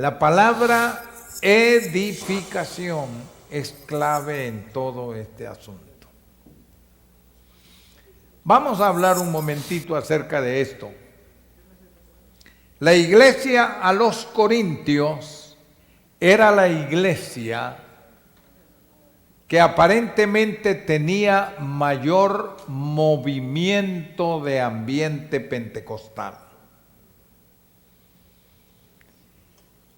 La palabra edificación es clave en todo este asunto. Vamos a hablar un momentito acerca de esto. La iglesia a los Corintios era la iglesia que aparentemente tenía mayor movimiento de ambiente pentecostal.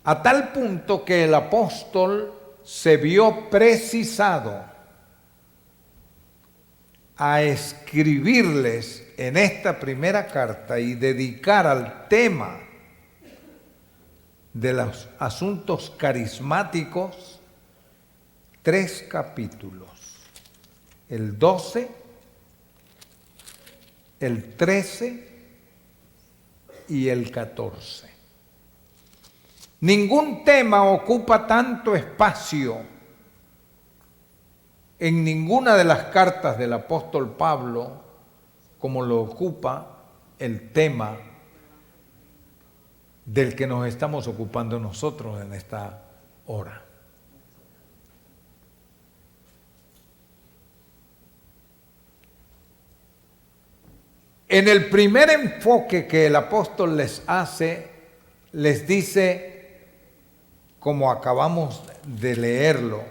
A tal punto que el apóstol se vio precisado a escribirles en esta primera carta y dedicar al tema de los asuntos carismáticos 3 capítulos, el 12, el 13 y el 14. Ningún tema ocupa tanto espacio en ninguna de las cartas del apóstol Pablo como lo ocupa el tema del que nos estamos ocupando nosotros en esta hora. En el primer enfoque que el apóstol les hace, les dice, como acabamos de leerlo,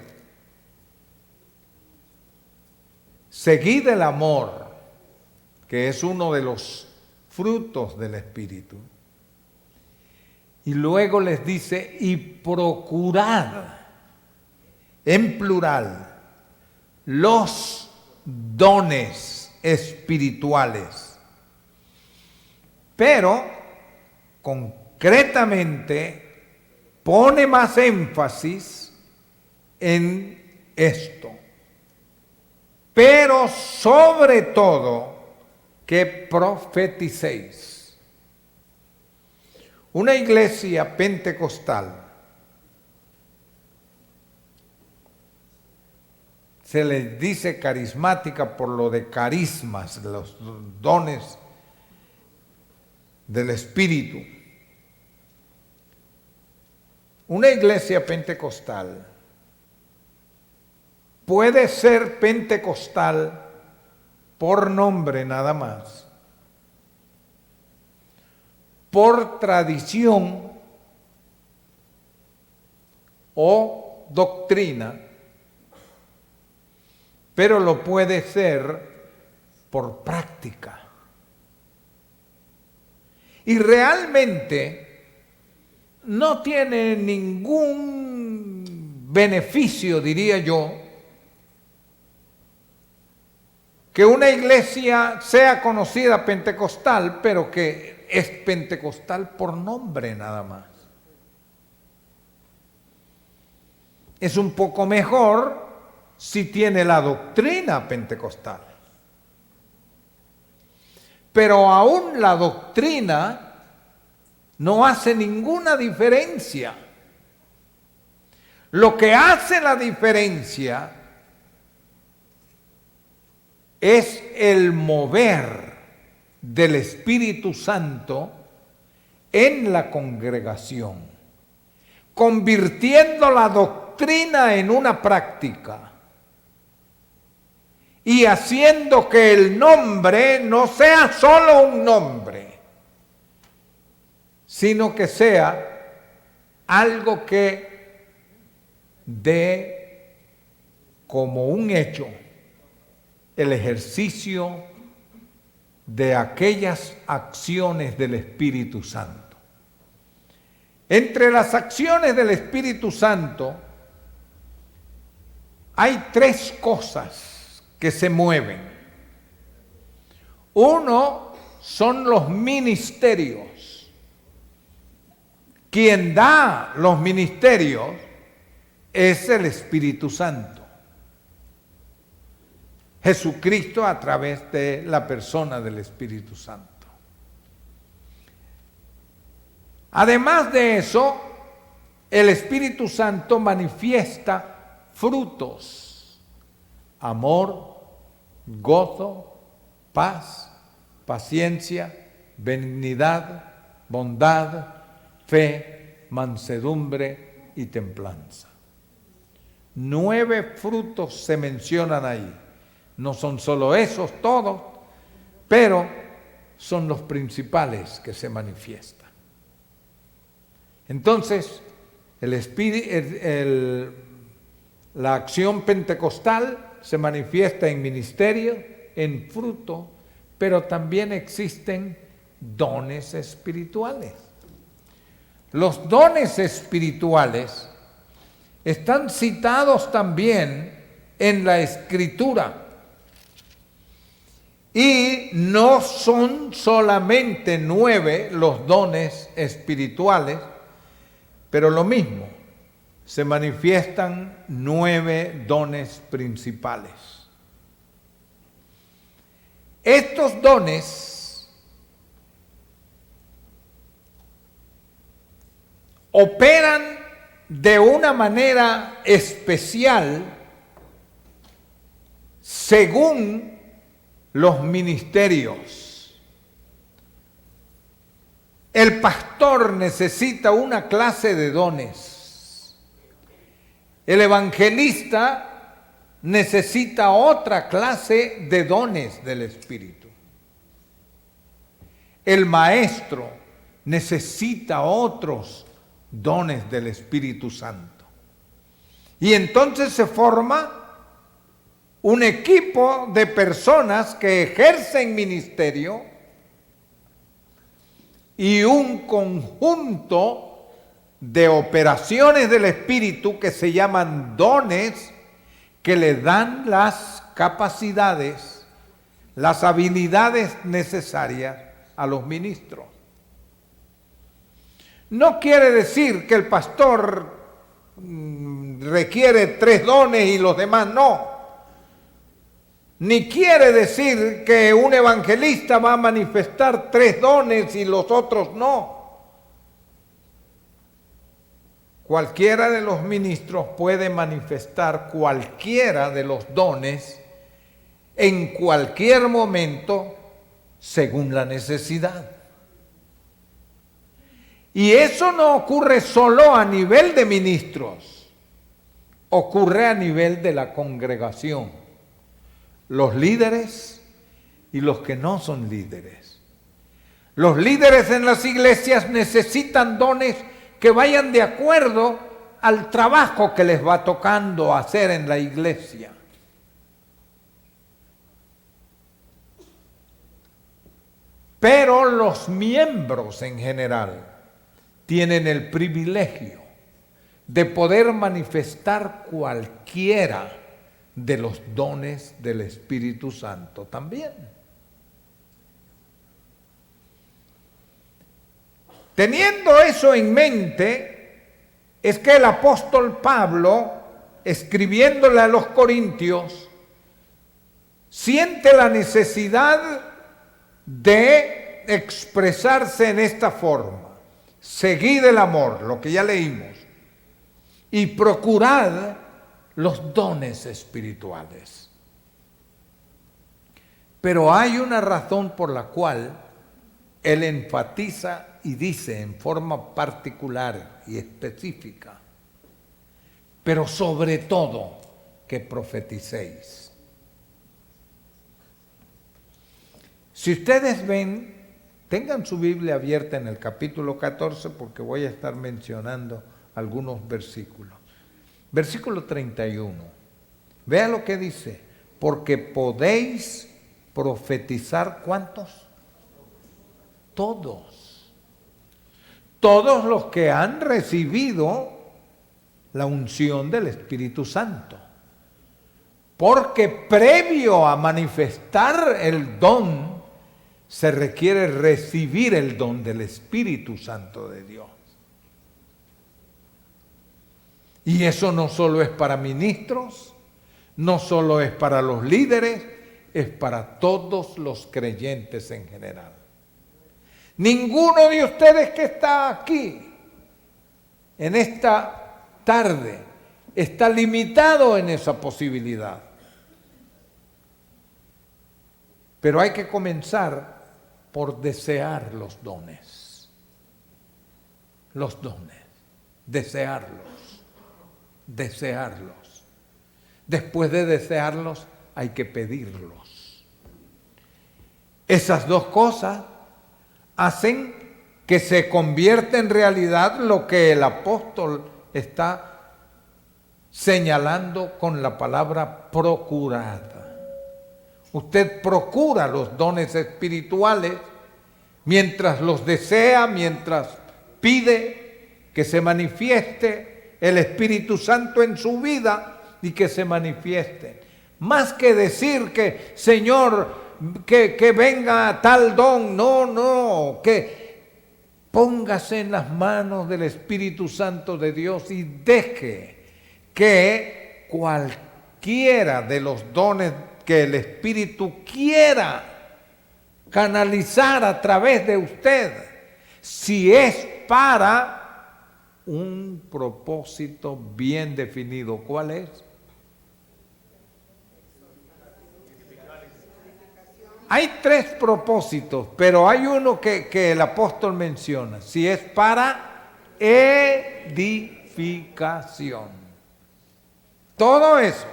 seguid el amor, que es uno de los frutos del Espíritu. Y luego les dice, y procurad, en plural, los dones espirituales. Pero, concretamente, pone más énfasis en esto. Pero sobre todo, que profeticéis. Una iglesia pentecostal se les dice carismática por lo de carismas, los dones del Espíritu. Una iglesia pentecostal puede ser pentecostal por nombre nada más, por tradición o doctrina, pero lo puede ser por práctica. Y realmente no tiene ningún beneficio, diría yo, que una iglesia sea conocida pentecostal, pero que es pentecostal por nombre nada más. Es un poco mejor si tiene la doctrina pentecostal. Pero aún la doctrina no hace ninguna diferencia. Lo que hace la diferencia es el mover del Espíritu Santo en la congregación, convirtiendo la doctrina en una práctica y haciendo que el nombre no sea solo un nombre, sino que sea algo que dé como un hecho el ejercicio de aquellas acciones del Espíritu Santo. Entre las acciones del Espíritu Santo hay 3 cosas que se mueven. Uno son los ministerios. Quien da los ministerios es el Espíritu Santo. Jesucristo a través de la persona del Espíritu Santo. Además de eso, el Espíritu Santo manifiesta frutos: amor, gozo, paz, paciencia, benignidad, bondad, fe, mansedumbre y templanza. 9 frutos se mencionan ahí. No son solo esos todos, pero son los principales que se manifiestan. Entonces, la acción pentecostal se manifiesta en ministerio, en fruto, pero también existen dones espirituales. Los dones espirituales están citados también en la Escritura. Y no son solamente 9 los dones espirituales, pero lo mismo, se manifiestan 9 dones principales. Estos dones operan de una manera especial según los ministerios. El pastor necesita una clase de dones. El evangelista necesita otra clase de dones del Espíritu. El maestro necesita otros dones del Espíritu Santo. Y entonces se forma un equipo de personas que ejercen ministerio y un conjunto de operaciones del Espíritu que se llaman dones, que le dan las capacidades, las habilidades necesarias a los ministros. No quiere decir que el pastor requiere 3 dones y los demás no. Ni quiere decir que un evangelista va a manifestar 3 dones y los otros no. Cualquiera de los ministros puede manifestar cualquiera de los dones en cualquier momento según la necesidad. Y eso no ocurre solo a nivel de ministros, ocurre a nivel de la congregación. Los líderes y los que no son líderes. Los líderes en las iglesias necesitan dones que vayan de acuerdo al trabajo que les va tocando hacer en la iglesia. Pero los miembros en general tienen el privilegio de poder manifestar cualquiera de los dones del Espíritu Santo también. Teniendo eso en mente, es que el apóstol Pablo, escribiéndole a los corintios, siente la necesidad de expresarse en esta forma: seguid el amor, lo que ya leímos, y procurad los dones espirituales. Pero hay una razón por la cual él enfatiza y dice en forma particular y específica: pero sobre todo que profeticéis. Si ustedes ven, tengan su Biblia abierta en el capítulo 14 porque voy a estar mencionando algunos versículos. Versículo 31. Vea lo que dice: porque podéis profetizar, ¿cuántos? Todos. Todos los que han recibido la unción del Espíritu Santo. Porque previo a manifestar el don, se requiere recibir el don del Espíritu Santo de Dios. Y eso no solo es para ministros, no solo es para los líderes, es para todos los creyentes en general. Ninguno de ustedes que está aquí en esta tarde está limitado en esa posibilidad. Pero hay que comenzar por desear los dones. Los dones. Desearlos, desearlos. Después de desearlos, hay que pedirlos. Esas dos cosas hacen que se convierta en realidad lo que el apóstol está señalando con la palabra procurada. Usted procura los dones espirituales mientras los desea, mientras pide que se manifieste el Espíritu Santo en su vida y que se manifieste. Más que decir que, Señor, que venga tal don, no, que póngase en las manos del Espíritu Santo de Dios y deje que cualquiera de los dones que el Espíritu quiera canalizar a través de usted, si es para un propósito bien definido. ¿Cuál es? Hay 3 propósitos, pero hay uno que el apóstol menciona, si es para edificación. Todo eso.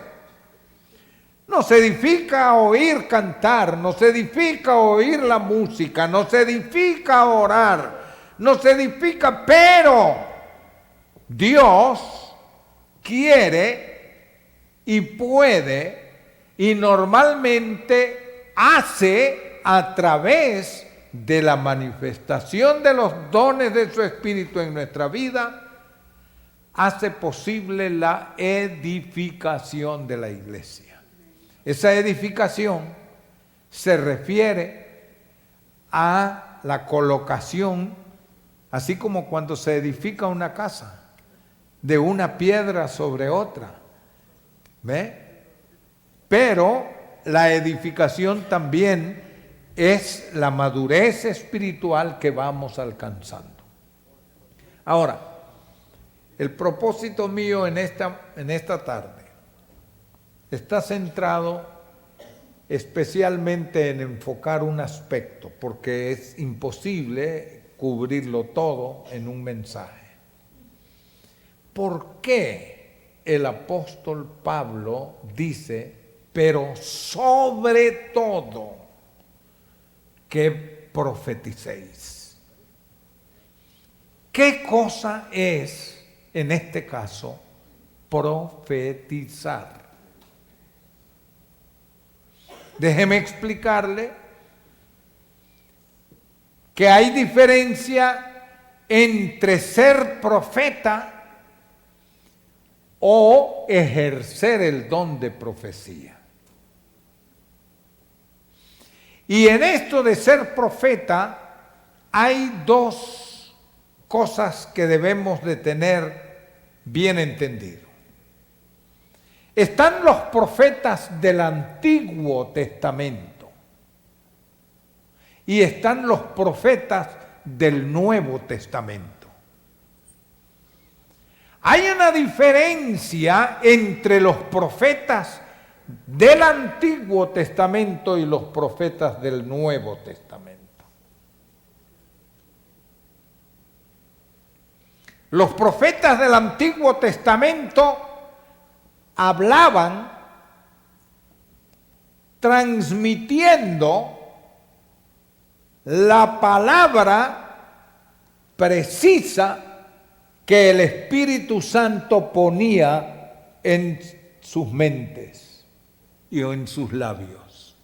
No se edifica oír cantar, no se edifica oír la música, no se edifica orar, no se edifica, pero Dios quiere y puede y normalmente hace a través de la manifestación de los dones de su Espíritu en nuestra vida, hace posible la edificación de la iglesia. Esa edificación se refiere a la colocación, así como cuando se edifica una casa, de una piedra sobre otra. ¿Ve? Pero la edificación también es la madurez espiritual que vamos alcanzando. Ahora, el propósito mío en esta tarde está centrado especialmente en enfocar un aspecto, porque es imposible cubrirlo todo en un mensaje. ¿Por qué el apóstol Pablo dice, pero sobre todo que profeticéis? ¿Qué cosa es, en este caso, profetizar? Déjeme explicarle que hay diferencia entre ser profeta o ejercer el don de profecía. Y en esto de ser profeta hay 2 cosas que debemos de tener bien entendido. Están los profetas del Antiguo Testamento y están los profetas del Nuevo Testamento. Hay una diferencia entre los profetas del Antiguo Testamento y los profetas del Nuevo Testamento. Los profetas del Antiguo Testamento hablaban transmitiendo la palabra precisa que el Espíritu Santo ponía en sus mentes y en sus labios.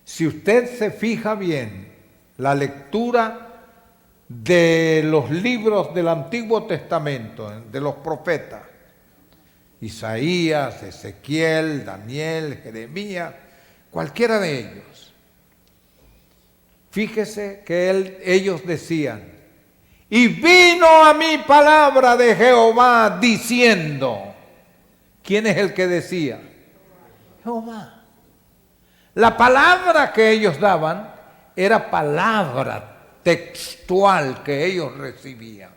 Si usted se fija bien, la lectura de los libros del Antiguo Testamento, de los profetas, Isaías, Ezequiel, Daniel, Jeremías, cualquiera de ellos. Fíjese que ellos decían, y vino a mí palabra de Jehová diciendo. ¿Quién es el que decía? Jehová. La palabra que ellos daban era palabra textual que ellos recibían.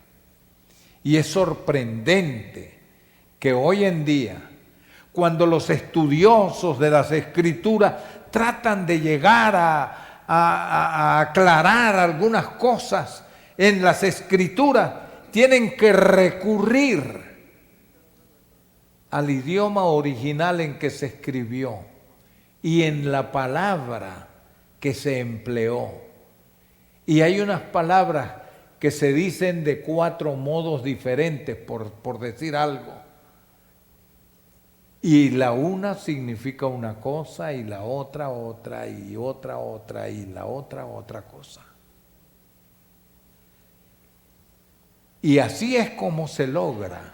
Y es sorprendente que hoy en día, cuando los estudiosos de las Escrituras tratan de llegar a aclarar algunas cosas en las Escrituras, tienen que recurrir al idioma original en que se escribió y en la palabra que se empleó. Y hay unas palabras que se dicen de 4 modos diferentes, por decir algo. Y la una significa una cosa, y la otra otra, y otra, y la otra cosa. Y así es como se logra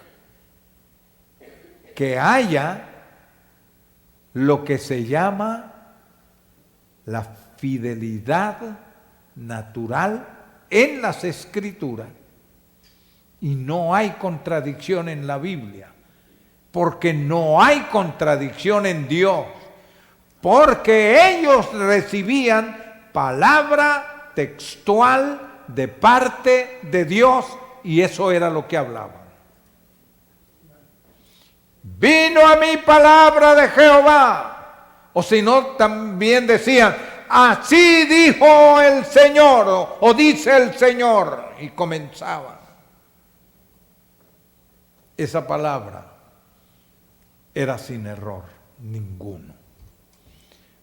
que haya lo que se llama la fidelidad natural en las Escrituras. Y no hay contradicción en la Biblia, porque no hay contradicción en Dios, porque ellos recibían palabra textual de parte de Dios y eso era lo que hablaban. Vino a mí palabra de Jehová, o si no también decían, así dijo el Señor, o dice el Señor, y comenzaban. Esa palabra era sin error ninguno.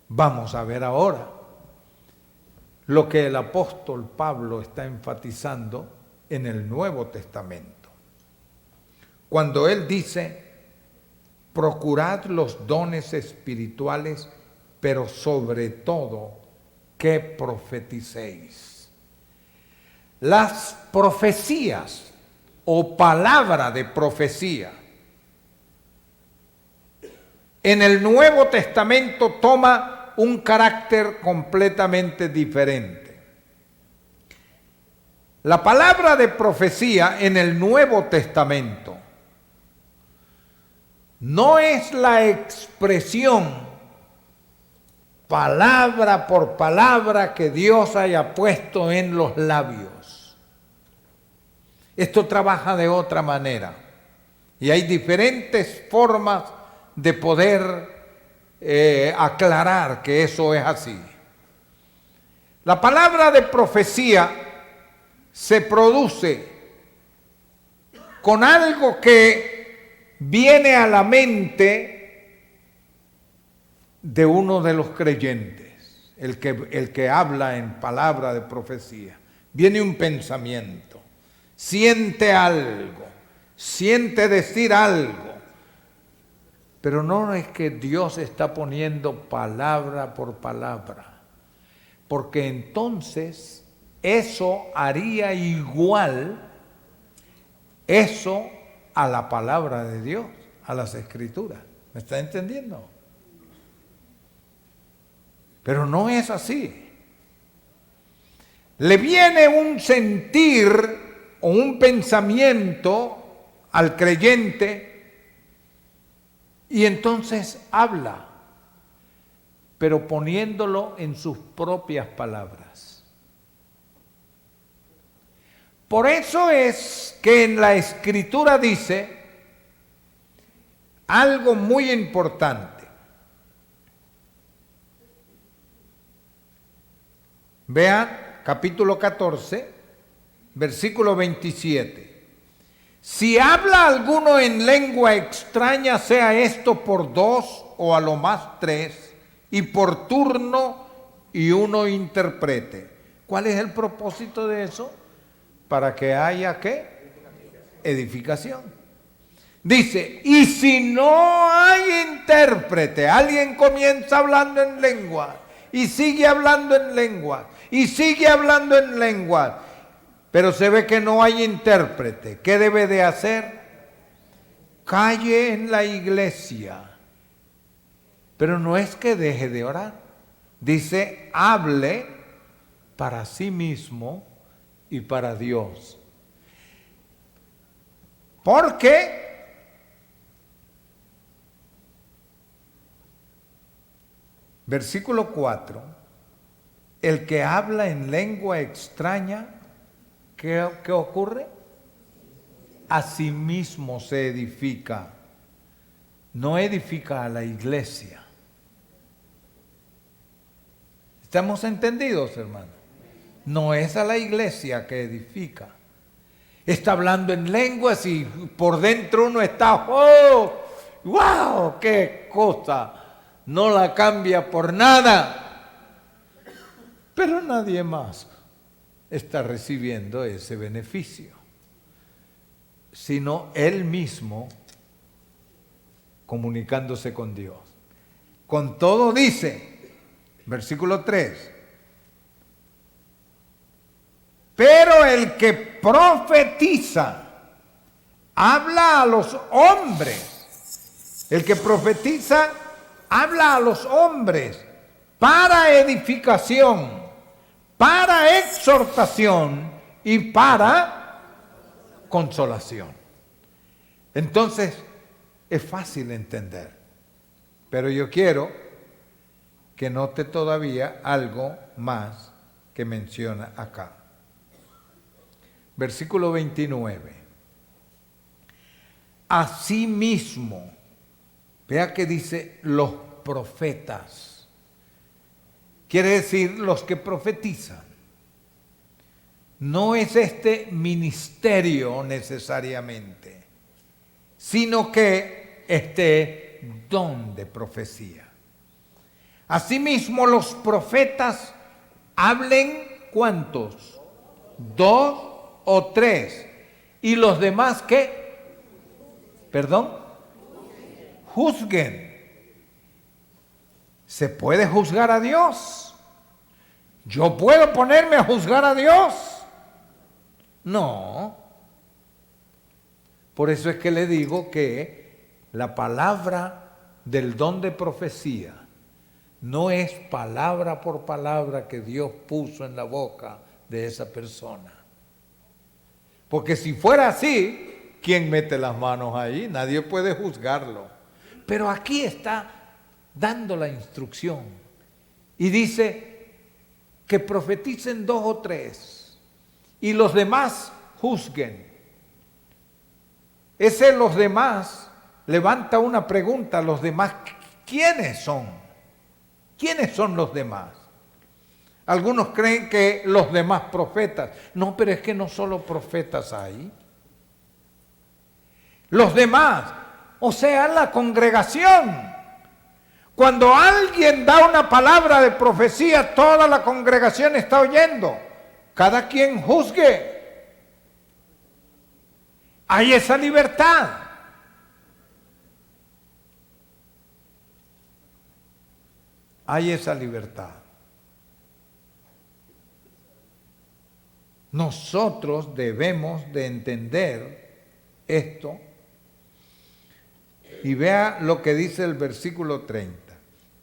Vamos a ver ahora lo que el apóstol Pablo está enfatizando en el Nuevo Testamento. Cuando él dice, procurad los dones espirituales, pero sobre todo que profeticéis. Las profecías o palabra de profecía en el Nuevo Testamento toma un carácter completamente diferente. La palabra de profecía en el Nuevo Testamento no es la expresión palabra por palabra que Dios haya puesto en los labios. Esto trabaja de otra manera y hay diferentes formas de poder aclarar que eso es así. La palabra de profecía se produce con algo que viene a la mente de uno de los creyentes, el que habla en palabra de profecía. Viene un pensamiento, siente algo, siente decir algo, pero no es que Dios está poniendo palabra por palabra, porque entonces eso haría igual eso a la palabra de Dios, a las Escrituras. ¿Me está entendiendo? Pero no es así. Le viene un sentir o un pensamiento al creyente y entonces habla, pero poniéndolo en sus propias palabras. Por eso es que en la Escritura dice algo muy importante. Vean, capítulo 14, versículo 27. Si habla alguno en lengua extraña, sea esto por 2 o a lo más 3, y por turno y uno interprete. ¿Cuál es el propósito de eso? Para que haya, ¿qué? Edificación. Dice, y si no hay intérprete, alguien comienza hablando en lengua, y sigue hablando en lengua, y sigue hablando en lengua, pero se ve que no hay intérprete. ¿Qué debe de hacer? Calle en la iglesia. Pero no es que deje de orar. Dice, hable para sí mismo y para Dios. Porque versículo 4, el que habla en lengua extraña, ¿qué ocurre? A sí mismo se edifica, no edifica a la iglesia. ¿Estamos entendidos, hermanos? No es a la iglesia que edifica. Está hablando en lenguas y por dentro uno está, ¡oh! ¡Wow! ¡Qué cosa! No la cambia por nada. Pero nadie más está recibiendo ese beneficio, sino él mismo comunicándose con Dios. Con todo dice, versículo 3, pero el que profetiza habla a los hombres. El que profetiza habla a los hombres para edificación, para exhortación y para consolación. Entonces, es fácil entender. Pero yo quiero que note todavía algo más que menciona acá. Versículo 29. Asimismo, vea que dice los profetas. Quiere decir los que profetizan. No es este ministerio necesariamente, sino que este don de profecía. Asimismo, los profetas hablen, ¿cuántos? 2 o 3. ¿Y los demás qué? ¿Perdón? Juzguen. ¿Se puede juzgar a Dios? ¿Yo puedo ponerme a juzgar a Dios? No. Por eso es que le digo que la palabra del don de profecía no es palabra por palabra que Dios puso en la boca de esa persona. Porque si fuera así, ¿quién mete las manos ahí? Nadie puede juzgarlo. Pero aquí está dando la instrucción y dice que profeticen 2 o 3 y los demás juzguen. Ese los demás levanta una pregunta: los demás, ¿quiénes son? ¿Quiénes son los demás? Algunos creen que los demás profetas. No, pero es que no solo profetas hay. Los demás, o sea, la congregación. Cuando alguien da una palabra de profecía, toda la congregación está oyendo. Cada quien juzgue. Hay esa libertad. Hay esa libertad. Nosotros debemos de entender esto. Y vea lo que dice el versículo 30.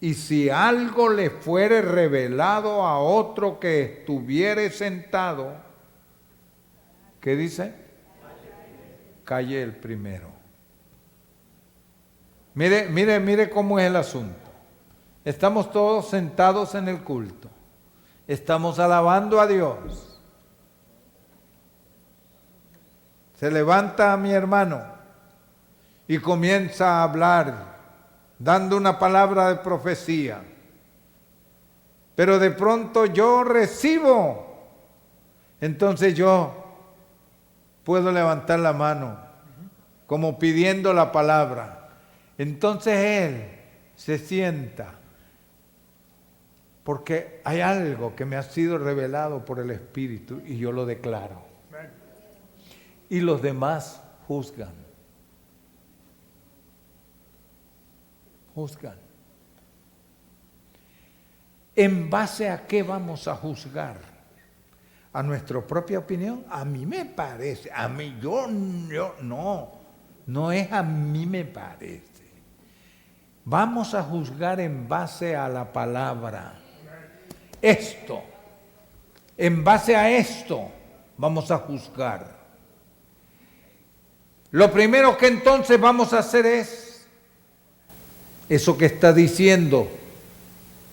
Y si algo le fuere revelado a otro que estuviere sentado, ¿qué dice? Calle el primero. Mire cómo es el asunto. Estamos todos sentados en el culto. Estamos alabando a Dios. Se levanta mi hermano y comienza a hablar, dando una palabra de profecía. Pero de pronto yo recibo. Entonces yo puedo levantar la mano, como pidiendo la palabra. Entonces él se sienta, porque hay algo que me ha sido revelado por el Espíritu y yo lo declaro. Y los demás juzgan. Juzgan. ¿En base a qué vamos a juzgar? ¿A nuestra propia opinión? A mí me parece. A mí, yo no es a mí me parece. Vamos a juzgar en base a la palabra. Esto. En base a esto vamos a juzgar. Lo primero que entonces vamos a hacer es, eso que está diciendo,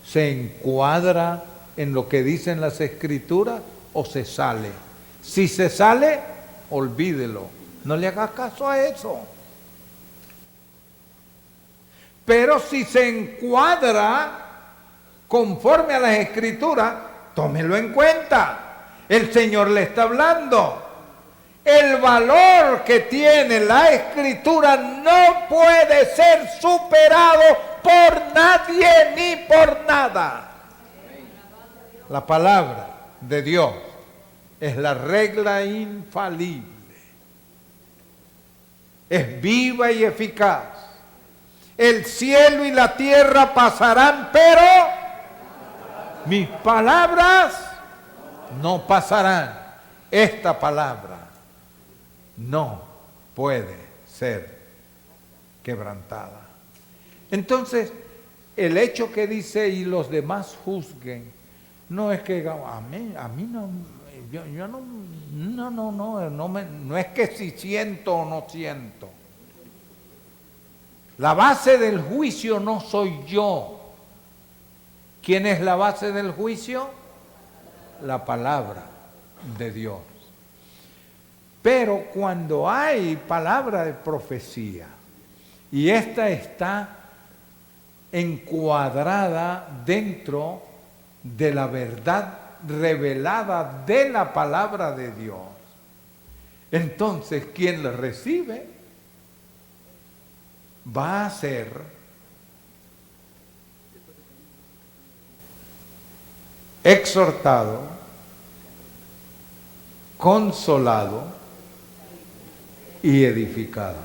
¿se encuadra en lo que dicen las Escrituras o se sale? Si se sale, olvídelo, no le haga caso a eso. Pero si se encuadra conforme a las Escrituras, tómelo en cuenta. El Señor le está hablando. Él valor que tiene la Escritura no puede ser superado por nadie ni por nada. La palabra de Dios es la regla infalible. Es viva y eficaz. El cielo y la tierra pasarán, pero mis palabras no pasarán. Esta palabra no puede ser quebrantada. Entonces, el hecho que dice y los demás juzguen, no es que a mí no, yo no es que si siento o no siento. La base del juicio no soy yo. ¿Quién es la base del juicio? La palabra de Dios. Pero cuando hay palabra de profecía y esta está encuadrada dentro de la verdad revelada de la palabra de Dios, entonces quien la recibe va a ser exhortado, consolado y edificado.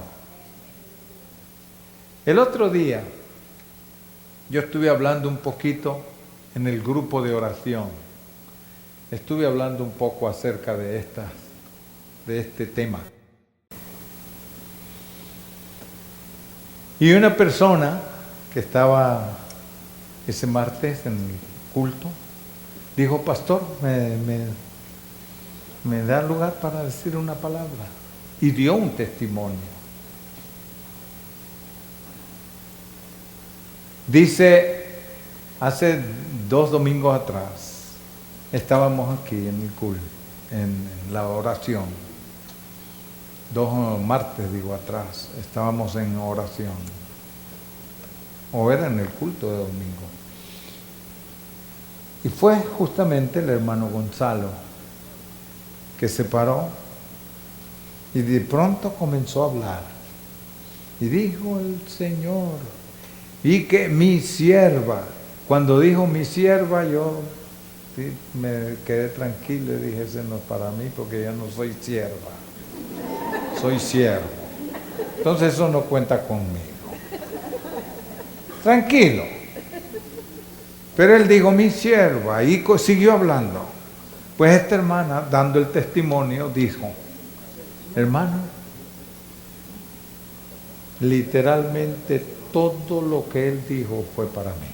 El otro día yo estuve hablando un poquito en el grupo de oración. Estuve hablando un poco acerca de este tema. Y una persona que estaba ese martes en el culto dijo: pastor, me da lugar para decir una palabra. Y dio un testimonio. Dice, hace 2 domingos atrás, estábamos aquí en el culto, en la oración. 2 martes, atrás, estábamos en oración. O era en el culto de domingo. Y fue justamente el hermano Gonzalo que se paró y de pronto comenzó a hablar. Y dijo el Señor, y que mi sierva, cuando dijo mi sierva, yo me quedé tranquilo y dije: ese no es para mí, porque yo no soy sierva, soy siervo. Entonces eso no cuenta conmigo. Tranquilo. Pero él dijo mi sierva y siguió hablando. Pues esta hermana, dando el testimonio, dijo: hermano, literalmente todo lo que él dijo fue para mí.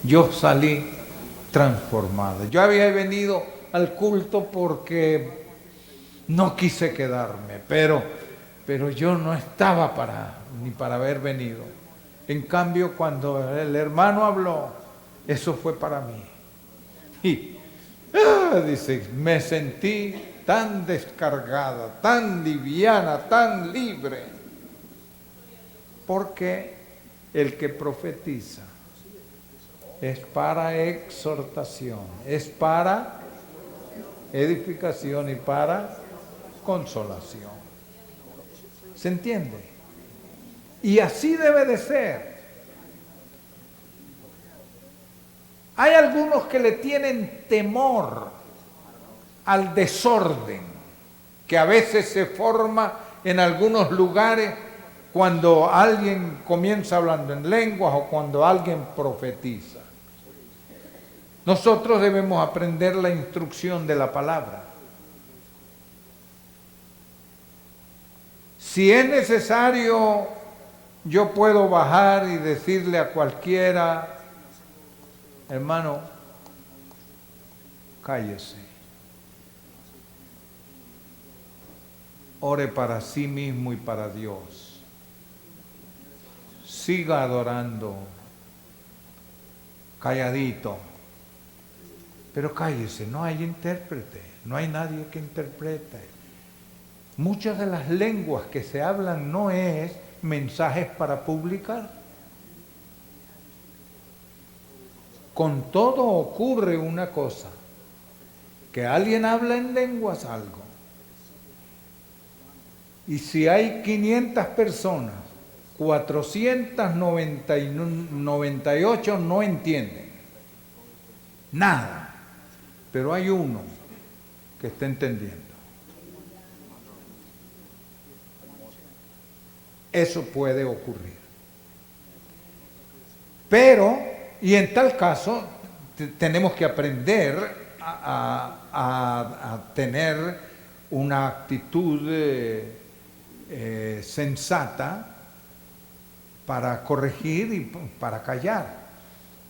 Yo salí transformada. Yo había venido al culto porque no quise quedarme, pero yo no estaba ni para haber venido. En cambio, cuando el hermano habló, eso fue para mí. Y dice, me sentí tan descargada, tan liviana, tan libre. Porque el que profetiza es para exhortación, es para edificación y para consolación. ¿Se entiende? Y así debe de ser. Hay algunos que le tienen temor al desorden que a veces se forma en algunos lugares cuando alguien comienza hablando en lenguas o cuando alguien profetiza. Nosotros debemos aprender la instrucción de la palabra. Si es necesario, yo puedo bajar y decirle a cualquiera: hermano, cállese. Ore para sí mismo y para Dios. Siga adorando, calladito. Pero cállese, no hay intérprete, no hay nadie que interprete. Muchas de las lenguas que se hablan no es mensajes para publicar. Con todo ocurre una cosa, que alguien habla en lenguas algo, Y si hay 500 personas, 498 no entienden nada, pero hay uno que está entendiendo. Eso puede ocurrir. Pero, y en tal caso, tenemos que aprender a tener una actitud sensata para corregir y para callar.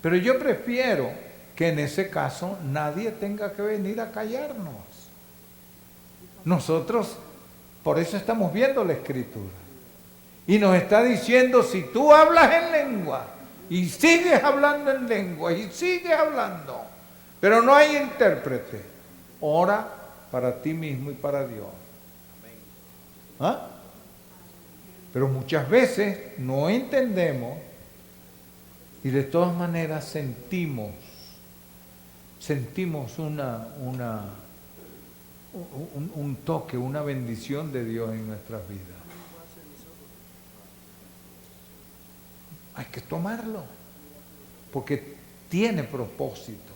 Pero yo prefiero que en ese caso nadie tenga que venir a callarnos. Nosotros, por eso estamos viendo la Escritura. Y nos está diciendo, si tú hablas en lengua y sigues hablando en lengua y sigues hablando, pero no hay intérprete, ora para ti mismo y para Dios. ¿Ah? Pero muchas veces no entendemos y de todas maneras sentimos un toque, una bendición de Dios en nuestras vidas. Hay que tomarlo, porque tiene propósito.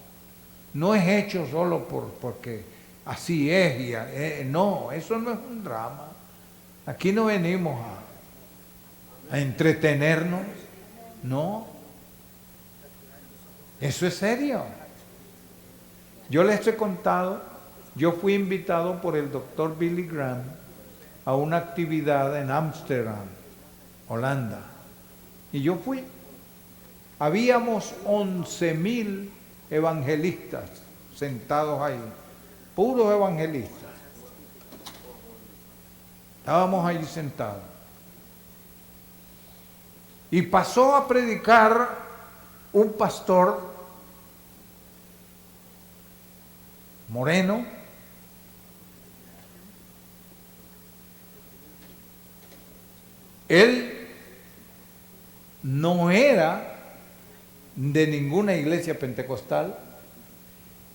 No es hecho solo porque así es. No, eso no es un drama. Aquí no venimos a entretenernos, no. Eso es serio. Yo les he contado, yo fui invitado por el doctor Billy Graham a una actividad en Ámsterdam, Holanda. Y yo fui. Habíamos 11.000 evangelistas sentados ahí, puros evangelistas. Estábamos ahí sentados. Y pasó a predicar un pastor moreno, él no era de ninguna iglesia pentecostal,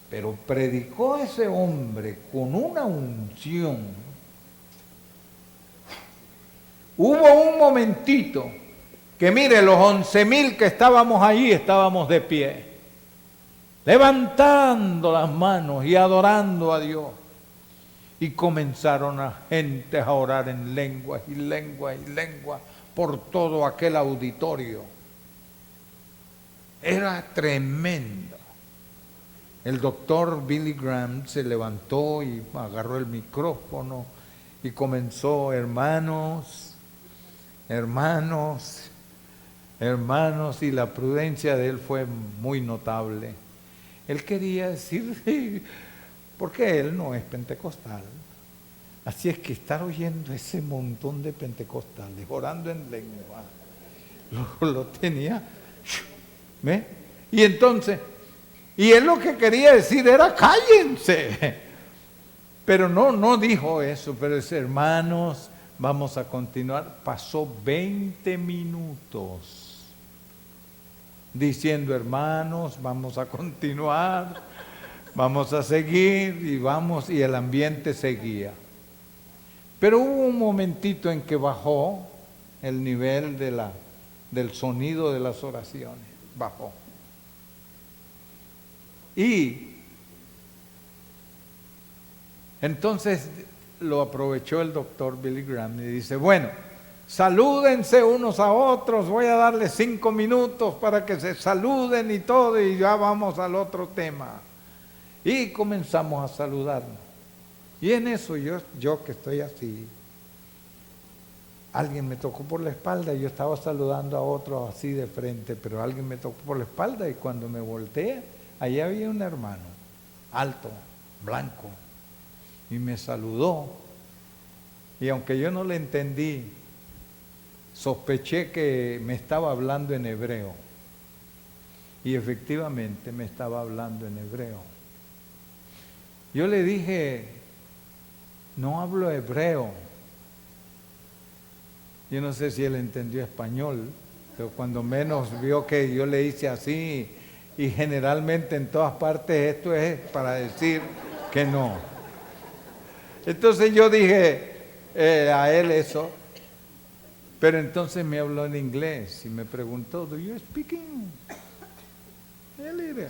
pero predicó a ese hombre con una unción. Hubo un momentito que mire, los 11.000 que estábamos allí estábamos de pie, levantando las manos y adorando a Dios. Y comenzaron a gente a orar en lenguas y lenguas y lenguas por todo aquel auditorio. Era tremendo. El doctor Billy Graham se levantó y agarró el micrófono y comenzó, hermanos, y la prudencia de él fue muy notable. Él quería decir, porque él no es pentecostal. Así es que estar oyendo ese montón de pentecostales orando en lengua, lo tenía. ¿Ve? Y entonces, y él lo que quería decir era cállense. Pero no dijo eso, pero es hermanos, vamos a continuar. Pasó 20 minutos diciendo hermanos, vamos a continuar, vamos a seguir y el ambiente seguía. Pero hubo un momentito en que bajó el nivel del sonido de las oraciones, bajó. Y entonces lo aprovechó el doctor Billy Graham y dice, bueno, salúdense unos a otros, voy a darles 5 minutos para que se saluden y todo, y ya vamos al otro tema. Y comenzamos a saludarnos. Y en eso yo que estoy así, alguien me tocó por la espalda y yo estaba saludando a otro así de frente, pero alguien me tocó por la espalda y cuando me volteé, allí había un hermano, alto, blanco, y me saludó. Y aunque yo no le entendí, sospeché que me estaba hablando en hebreo. Y efectivamente me estaba hablando en hebreo. Yo le dije, no hablo hebreo. Yo no sé si él entendió español, pero cuando menos vio que yo le hice así, y generalmente en todas partes esto es para decir que no. Entonces yo dije, a él eso. Pero entonces me habló en inglés y me preguntó, ¿do you speak English? A little.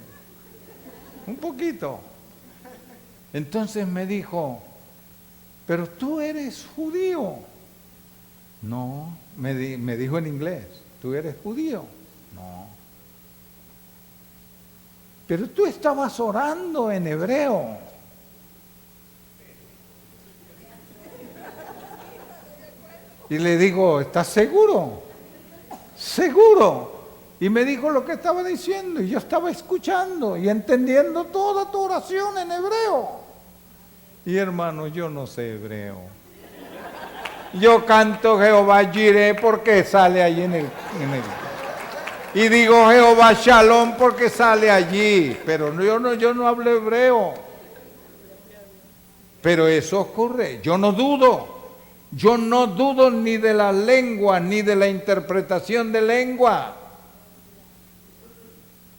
Un poquito. Entonces me dijo, pero tú eres judío. No, me dijo en inglés, ¿tú eres judío? No. Pero tú estabas orando en hebreo. Y le digo, ¿estás seguro? Seguro. Y me dijo lo que estaba diciendo y yo estaba escuchando y entendiendo toda tu oración en hebreo. Y hermano, yo no sé hebreo. Yo canto Jehová Jireh porque sale allí en el... Y digo Jehová Shalom porque sale allí. Pero yo no hablo hebreo. Pero eso ocurre. Yo no dudo. Yo no dudo ni de la lengua, ni de la interpretación de lengua.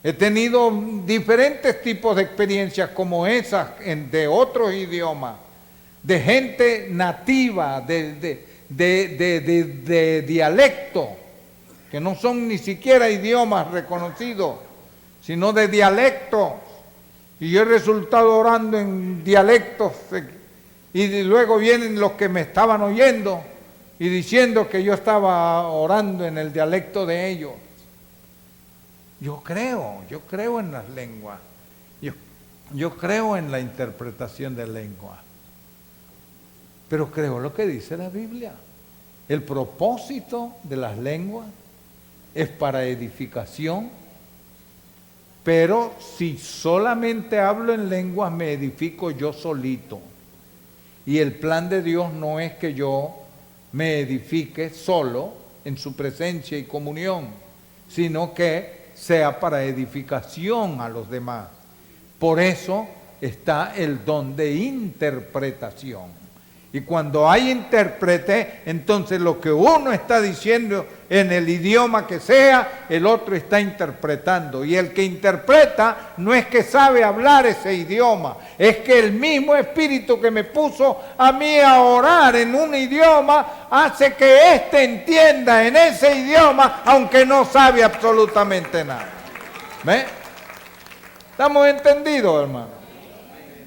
He tenido diferentes tipos de experiencias como esas de otros idiomas, de gente nativa, de dialecto, que no son ni siquiera idiomas reconocidos, sino de dialectos. Y yo he resultado orando en dialectos y luego vienen los que me estaban oyendo y diciendo que yo estaba orando en el dialecto de ellos. Yo creo en las lenguas, yo creo en la interpretación de lengua, pero creo lo que dice la Biblia. El propósito de las lenguas es para edificación, pero si solamente hablo en lenguas me edifico yo solito. Y el plan de Dios no es que yo me edifique solo en su presencia y comunión, sino que sea para edificación a los demás. Por eso está el don de interpretación. Y cuando hay intérprete, entonces lo que uno está diciendo en el idioma que sea, el otro está interpretando. Y el que interpreta no es que sabe hablar ese idioma, es que el mismo Espíritu que me puso a mí a orar en un idioma, hace que éste entienda en ese idioma, aunque no sabe absolutamente nada. ¿Ve? ¿Estamos entendidos, hermano?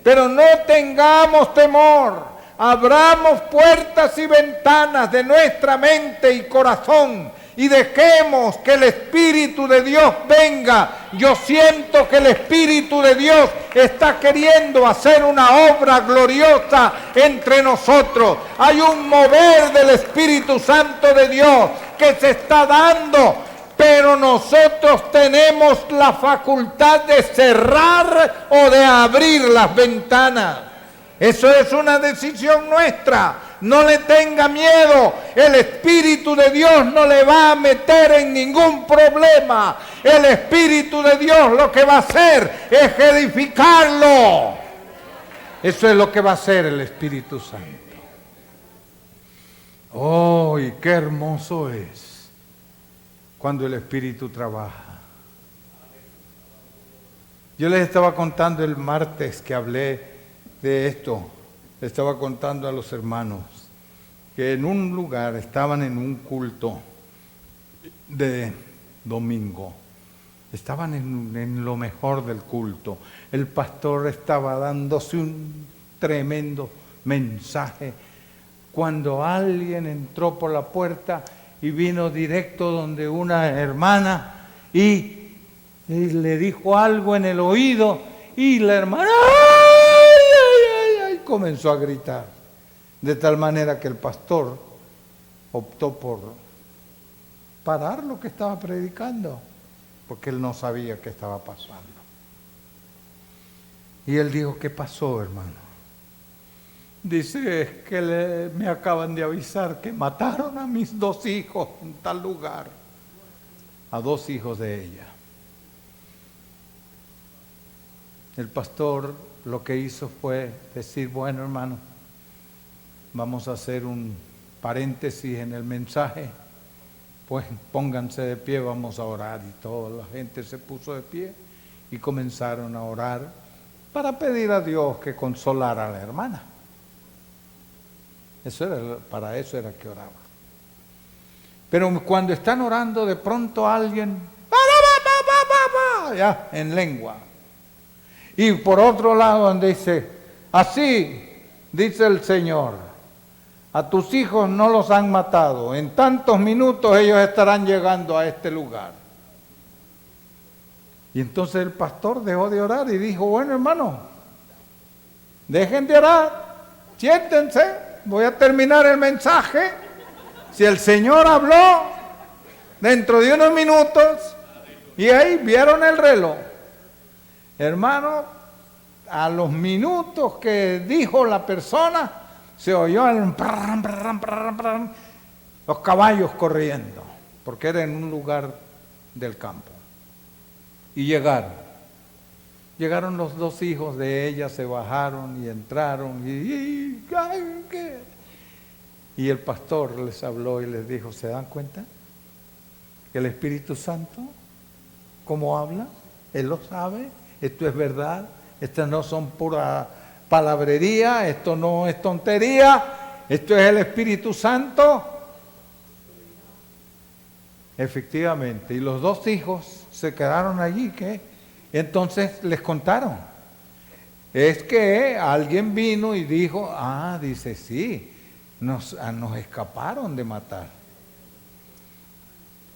Pero no tengamos temor. Abramos puertas y ventanas de nuestra mente y corazón y dejemos que el Espíritu de Dios venga. Yo siento que el Espíritu de Dios está queriendo hacer una obra gloriosa entre nosotros. Hay un mover del Espíritu Santo de Dios que se está dando, pero nosotros tenemos la facultad de cerrar o de abrir las ventanas. Eso es una decisión nuestra. No le tenga miedo. El Espíritu de Dios no le va a meter en ningún problema. El Espíritu de Dios lo que va a hacer es edificarlo. Eso es lo que va a hacer el Espíritu Santo. ¡Oh, y qué hermoso es cuando el Espíritu trabaja! Yo les estaba contando el martes que hablé de esto, le estaba contando a los hermanos que en un lugar estaban en un culto de domingo, estaban en lo mejor del culto, el pastor estaba dándose un tremendo mensaje, cuando alguien entró por la puerta y vino directo donde una hermana y le dijo algo en el oído y la hermana comenzó a gritar, de tal manera que el pastor optó por parar lo que estaba predicando, porque él no sabía qué estaba pasando. Y él dijo, ¿qué pasó, hermano? Dice, es que me acaban de avisar que mataron a mis 2 hijos en tal lugar, a 2 hijos de ella. El pastor lo que hizo fue decir, bueno, hermano, vamos a hacer un paréntesis en el mensaje, pues pónganse de pie, vamos a orar. Y toda la gente se puso de pie y comenzaron a orar para pedir a Dios que consolara a la hermana. Para eso era que oraba. Pero cuando están orando, de pronto alguien, ya, en lengua. Y por otro lado donde dice, así dice el Señor, a tus hijos no los han matado, en tantos minutos ellos estarán llegando a este lugar. Y entonces el pastor dejó de orar y dijo, bueno hermano, dejen de orar, siéntense, voy a terminar el mensaje. Si el Señor habló dentro de unos minutos, y ahí vieron el reloj. Hermano, a los minutos que dijo la persona, se oyó los caballos corriendo, porque era en un lugar del campo. Y llegaron los dos hijos de ella, se bajaron y entraron, y el pastor les habló y les dijo, ¿se dan cuenta? Que el Espíritu Santo, ¿cómo habla? Él lo sabe, esto es verdad, estas no son pura palabrería, esto no es tontería, esto es el Espíritu Santo. Efectivamente, y los dos hijos se quedaron allí, ¿qué? Entonces les contaron. Es que alguien vino y dijo, dice, sí, nos escaparon de matar.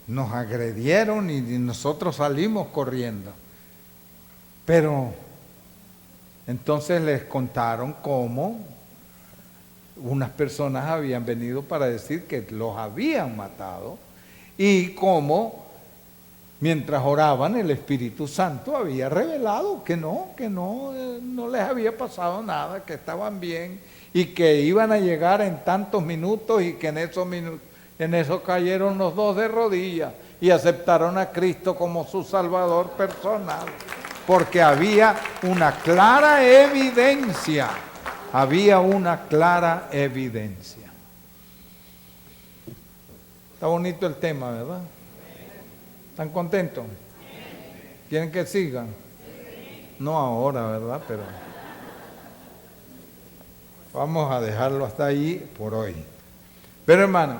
Nos agredieron y nosotros salimos corriendo. Pero entonces les contaron cómo unas personas habían venido para decir que los habían matado y cómo mientras oraban el Espíritu Santo había revelado que no les había pasado nada, que estaban bien y que iban a llegar en tantos minutos y que en eso cayeron los dos de rodillas y aceptaron a Cristo como su Salvador personal. Porque había una clara evidencia. Había una clara evidencia. Está bonito el tema, ¿verdad? ¿Están contentos? ¿Quieren que sigan? No ahora, ¿verdad? Pero vamos a dejarlo hasta ahí por hoy. Pero hermano,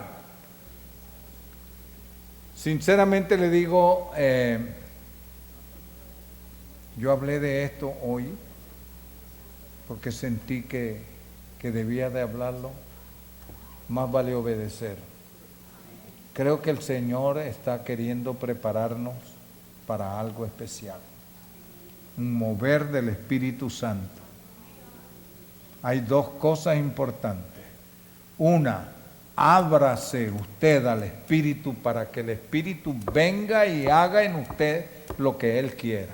sinceramente le digo, yo hablé de esto hoy porque sentí que debía de hablarlo, más vale obedecer. Creo que el Señor está queriendo prepararnos para algo especial, un mover del Espíritu Santo. Hay dos cosas importantes. Una, ábrase usted al Espíritu para que el Espíritu venga y haga en usted lo que Él quiera.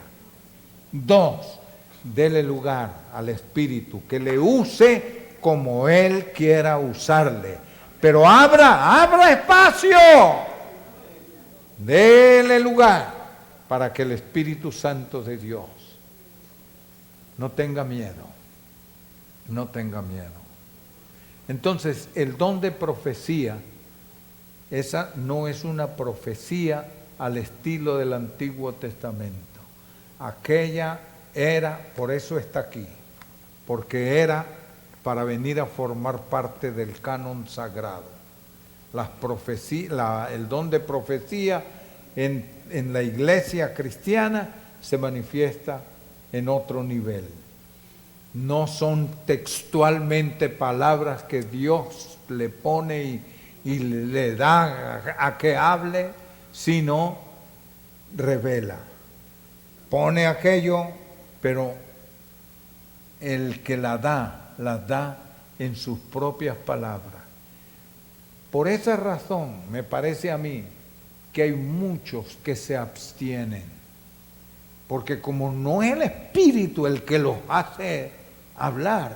Dos, dele lugar al Espíritu, que le use como Él quiera usarle. Pero abra espacio. Dele lugar para que el Espíritu Santo de Dios no tenga miedo. No tenga miedo. Entonces, el don de profecía, esa no es una profecía al estilo del Antiguo Testamento. Aquella era, por eso está aquí, porque era para venir a formar parte del canon sagrado. Las profecías, el don de profecía en la iglesia cristiana se manifiesta en otro nivel. No son textualmente palabras que Dios le pone y le da a que hable, sino revela. Pone aquello, pero el que las da en sus propias palabras. Por esa razón, me parece a mí que hay muchos que se abstienen, porque como no es el Espíritu el que los hace hablar,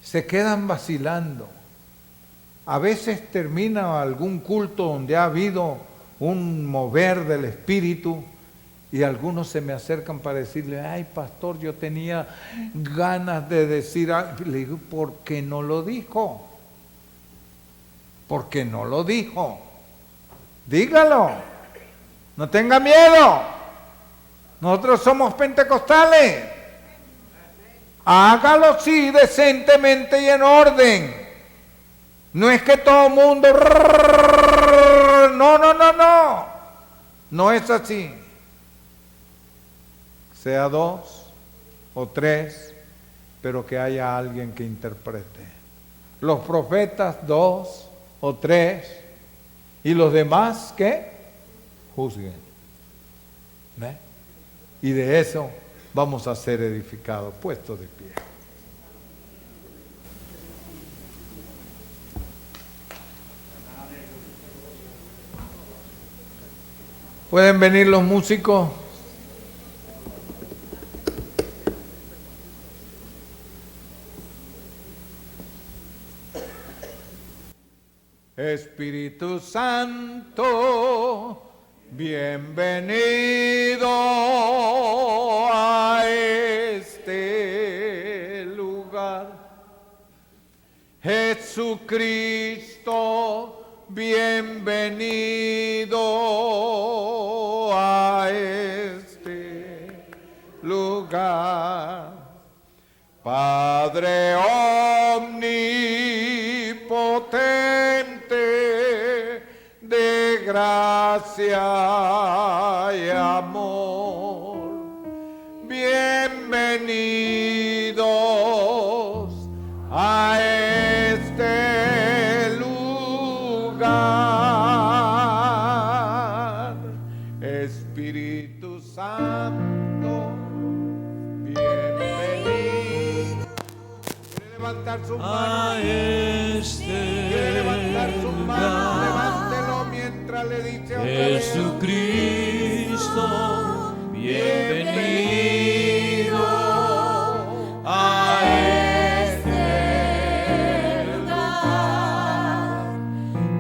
se quedan vacilando. A veces termina algún culto donde ha habido un mover del Espíritu y algunos se me acercan para decirle, ay pastor, yo tenía ganas de decir algo. Le digo, ¿por qué no lo dijo? ¿Por qué no lo dijo? Dígalo, no tenga miedo. Nosotros somos pentecostales. Hágalo sí, decentemente y en orden. No es que todo el mundo... No, no, no, no. No es así. Sea 2 o 3, pero que haya alguien que interprete. Los profetas 2 o 3 y los demás que juzguen. ¿Ve? Y de eso vamos a ser edificados, puestos de pie. ¿Pueden venir los músicos? Espíritu Santo, bienvenido a este lugar. Jesucristo, bienvenido a este lugar. Padre omnipotente, de gracia y amor, bienvenidos a este lugar. Espíritu Santo, bienvenido. ¿Quiere levantar sus manos? ¿Quiere levantar sus manos? Levántelo mientras le dice otra vez. Jesucristo, bienvenido a este lugar.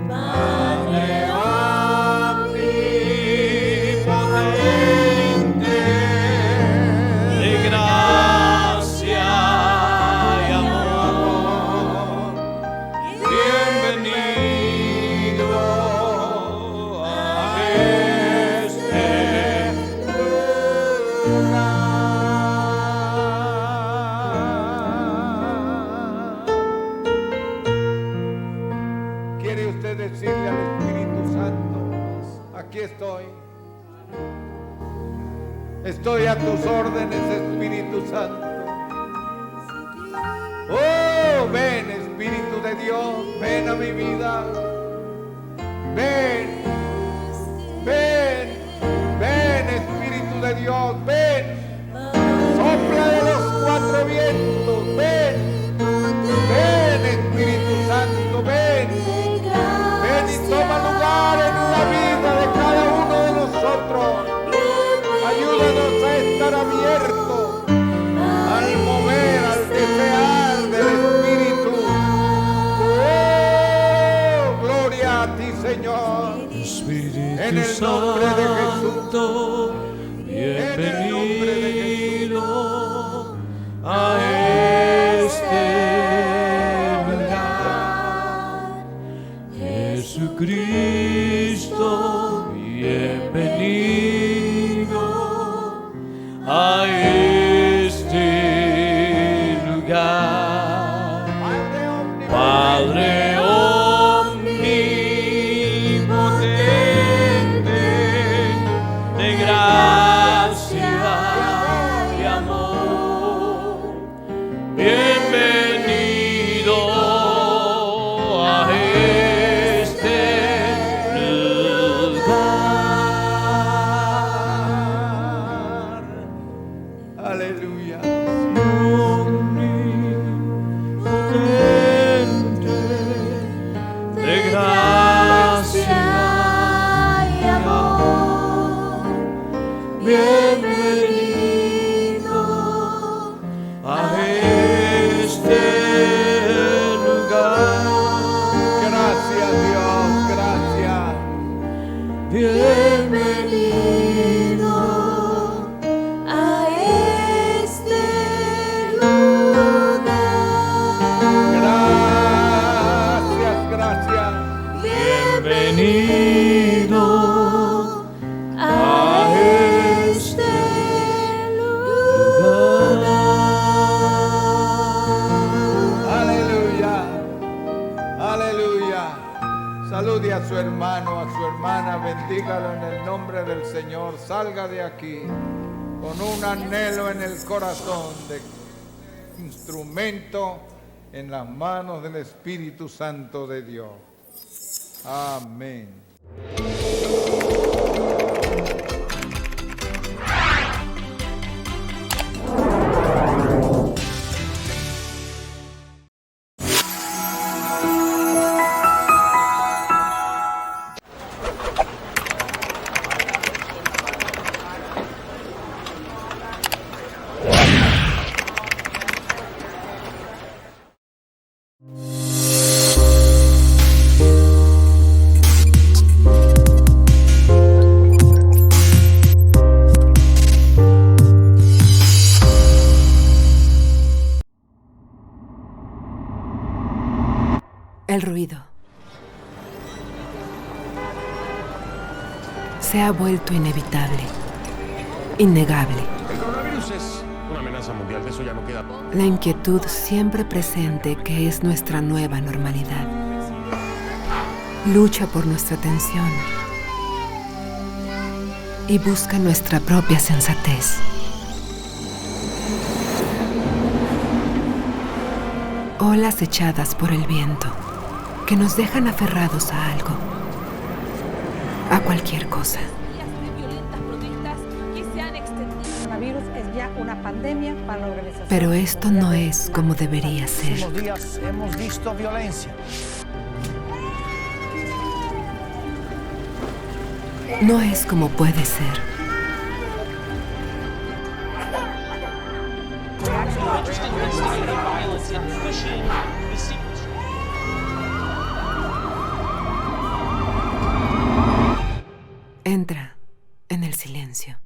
Padre omnipotente, de gracia y amor, bienvenido a este lugar. ¿Quiere usted decirle al Espíritu Santo, aquí estoy? Estoy a tus órdenes, Espíritu Santo. Oh, ven, Espíritu de Dios, ven a mi vida. Ven, ven, ven, Espíritu de Dios, ven. Sopla de los cuatro vientos, ven. Ven, Espíritu Santo, ven. Ven y toma lugar en la vida de cada uno de nosotros. Ayúdanos a estar abiertos al mover, al desear del Espíritu. Oh, gloria a ti, Señor. En el nombre de Jesús. Bienvenido a este lugar. Jesucristo, bienvenido a este lugar. Padre omnipotente, de gracia y amor, bienvenido a este lugar. Aleluya. Omnipotente, de gracia y amor, bienvenido a este lugar. Gracias, Dios, gracias. Bienvenido a este lugar. Gracias, gracias. Bienvenido a este lugar. Salude a su hermano, a su hermana, bendígalo en el nombre del Señor. Salga de aquí con un anhelo en el corazón de instrumento en las manos del Espíritu Santo de Dios. Amén. El ruido se ha vuelto inevitable, innegable. El coronavirus es una amenaza mundial, de eso ya no queda. La inquietud siempre presente que es nuestra nueva normalidad. Lucha por nuestra atención y busca nuestra propia sensatez. Olas echadas por el viento que nos dejan aferrados a algo, a cualquier cosa. El coronavirus es ya una pandemia para la Organización. Pero esto no es como debería ser. En los días hemos visto violencia. No es como puede ser. Entra en el silencio.